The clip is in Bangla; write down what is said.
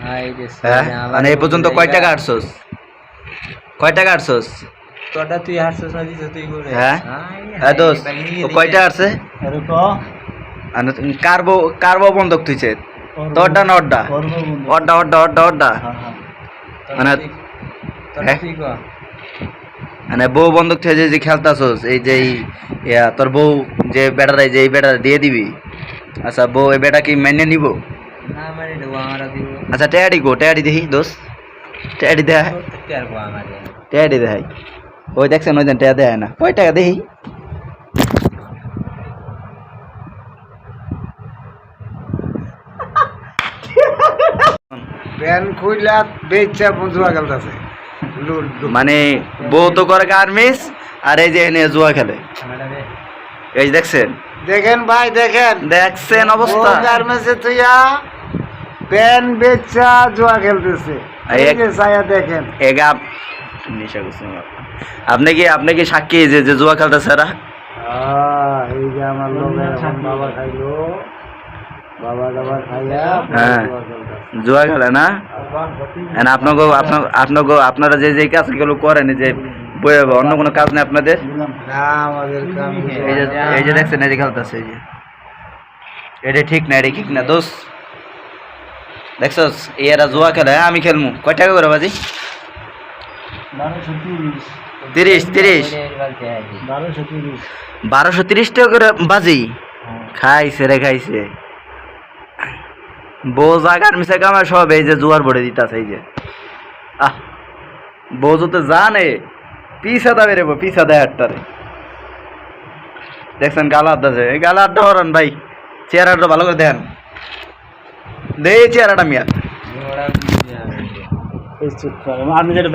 হ্যাঁ মানে এই পর্যন্ত কয় টাকা আটছস? কয় টাকা আটছস? তোটা তুই হারছস না দিছস তুই করে। হ্যাঁ হ্যাঁ দোস্ত তো কয়টা আছে? আরে ক কার্বো কার্বো বন্ধক তুইছে তোরটা না ওরটা? ওরটা ওরটা ওরটা ওরটা মানে তোটা তুই কর। মানে বউ বন্ধক থেকে যে খেলতাছস এই যে তোর বউ যে বেটারাই যে এই বেটা দিয়ে দিবি, আচ্ছা বউ এই বেটা কি মেনে নিব? না মানে দেবো আমরা দিব। আচ্ছা ট্যাডি গো ট্যাডি দেখি দোস্ত, ট্যাডি দেয়, করতে পারবো আমারে। ট্যাডি দেয় ওই দেখছেন ওই দেন ট্যাডি দেয় না কয় টাকা দেখি? প্যান খুইলা বেচা জুয়া খেলতেছে। মানে বউ তো করে গার্মেন্টস আর এই যে এনে জুয়া খেলে, এই যে দেখছেন দেখেন ভাই দেখেন দেখছেন অবস্থা। গার্মেন্টসে তুইয়া প্যান বেচা জুয়া খেলতেছে, এই যে ছায়া দেখেন। এগা নেশা করছে আপনি কি সাক্ষী যে যে জুয়া খেলতেছে এরা? এই যে আমার লোকের এখন বাবা খাইলো, বাবা দাবার খাইয়া হ্যাঁ জুয়া খেলতেছে। জুয়া খেলে না? আপনারা যে যে কাজগুলো করেন যে অন্য কোনো কাজ নেই আপনাদের? না আমাদের কাম এই যে দেখছেন এই যে খেলতেছে, এই যে এটা ঠিক না, এটা ঠিক না দোস্ত। দেখছস এরা জুয়া খেলে, আমি খেলমু কয় টাকা করে বাজি? 30 1230 টাকা করে বাজি। খাইছে রে খাইছে, বউ জাগার মিশে কামায় সব এই যে জুয়ার ভরে দিতাছে। এই যে বউ যদি জানে পিছা দাবে রে, পিছা দেয় হাটটারে। দেখছেন গালা আড্ডা, এই গালা আড্ডা হরান ভাই, চেহারাটা ভালো করে দেন, দে চেহারাটা মিয়া। আপনি যেটা